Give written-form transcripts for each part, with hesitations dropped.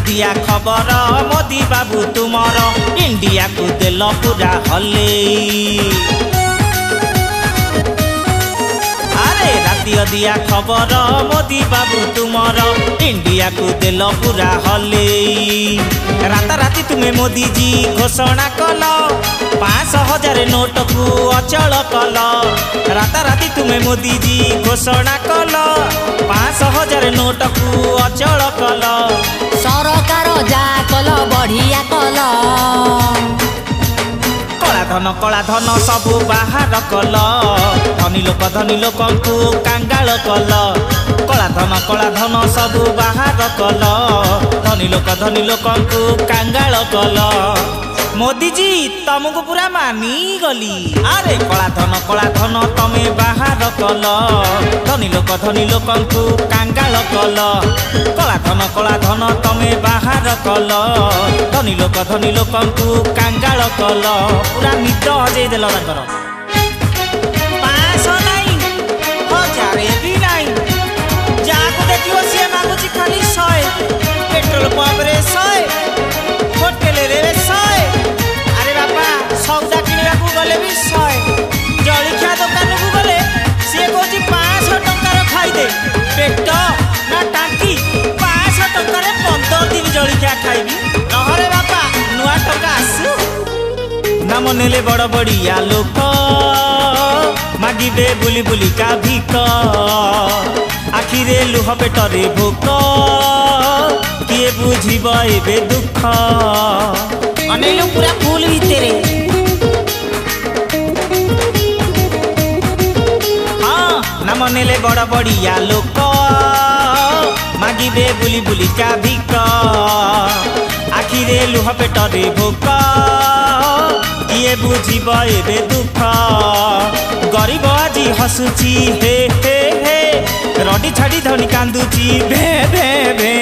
दिया खबर मोदी बाबू तुमर इंडिया को देल पूरा हले। अरे रातिया दिया खबर मोदी बाबू तुमर इंडिया को देल पूरा हले। राताराति तुम्हें मोदी जी घोषणा कल 5,000 नोट को अचल कल। राताराति तुम्हें मोदी जी घोषणा कल 5,000 नोट को अचल कल। सरकार जा कल बढ़िया कल। कला धन सबू बाहर कल। धनी लोक को कांगाल कल। कला धन सबू बाहर कल। धनी लोक को कांगाल कल। मोदी जी तुमको पूरा मानी गली। अरे कला धन तमे बाहर कल। धनी लोक को कांगाल कल। कला धन तमे बाहर कल। धनी लोक को कांगाल कल। पूरा निद हजे देल तांकर 500 नहीं 1000 भी नहीं। जाको देखियो सी मागुची खाली 100 पेट्रोल पंप रे 100 होटल रे 100। अरे बापा सौदा किणवा को गले भी 100। जलिखिया दुकान को गले सी कहूँ 500 टंकार खाईदे पेट ना टांकी। 500 टंकार 15 दिन जलिखिया खाइबी नहरे बापा नुआ टंका आसु। नाम नेले बड़ बड़िया लोक मागिबे बुली बुली का भिक। आखिरे लुह पेटरे भोक किए बुझिब एबे दुख। अनेलो पूरा फूल भितरे। हाँ नाम नेले बड़ बड़िया लोक मागिबे बुली बुली का भिक। आखिरे लुह पेटरे भोक किए बुझिब एबे दुख। गरीब आज हसुची हे हे हे रडी छाड़ी धनी कांदुची भे भे भे।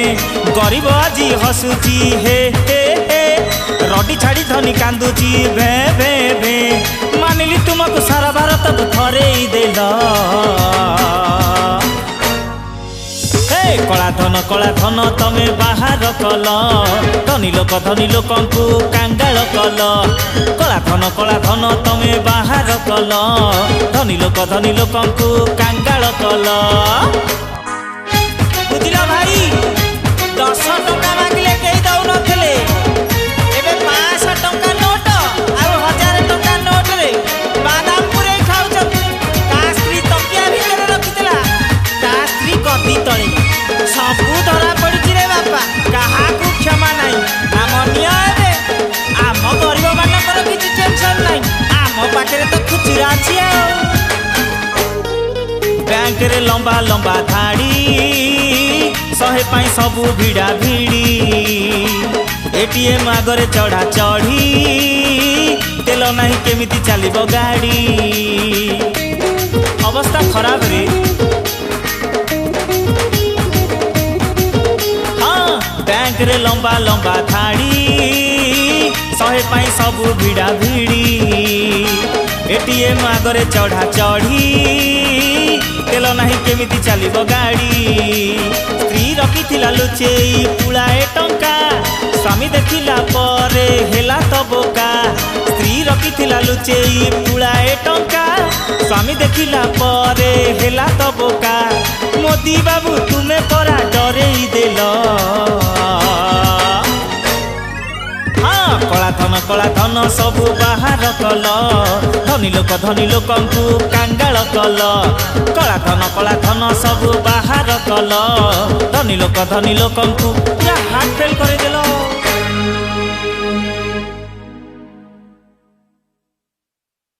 गरीब आज हसुची हे हे हे रडी छाड़ी धनी कांदुची भे भे भे। मानिली तुमको सारा भारत को थरे ही देल। कला धन तमे बाहर कल। धनी लोक को कांगाल कल। कला धन तमे बाहर कल। धनी लोक को कांगाल कल। बुझिल भाई 10 टंका मागिले केही दौ नथिले। एबे 500 टंका नोट आ 1000 टंका नोट रे बादाम पुरे खाउछ। का स्त्री तकिया भीतर रखितला का स्त्री गदी तळे सबू धरा पड़ी रे बापा। कहा को क्षमा नहीं। आम निये आम गरीब मानकर किसी टेंशन नहीं। आम पाखे तो खुचरा अच्छी। बैंक रे लंबा लंबा धाड़ी 100 पाई सबू भिड़ा भिड़ी। एटीएम आगरे चढ़ा चढ़ी तेल नहीं केमिति चलिबो गाड़ी। अवस्था खराब रे। बैंक रे लंबा लंबा धाड़ी 100 पाई सबू भिड़ा भिड़ी। एटीएम आगरे चढ़ा चढ़ी तेल नहीं केमिति चलिबो गाड़ी। स्त्री रखिथिला लुचेई पुलाए टंका स्वामी देखिला परे हेला तो बोका। स्त्री रखिथिला लुचेई पुलाए टंका स्वामी देखिला परे हेला तो बोका। मोदी बाबू तुम्हें परा डरे ही देल। हाँ कला धन सबू बाहर कल। धनी लोक को कांगाल कल। कला धन सबू बाहर कल। धनी लोक को पूरा हाथ फेल कर देल।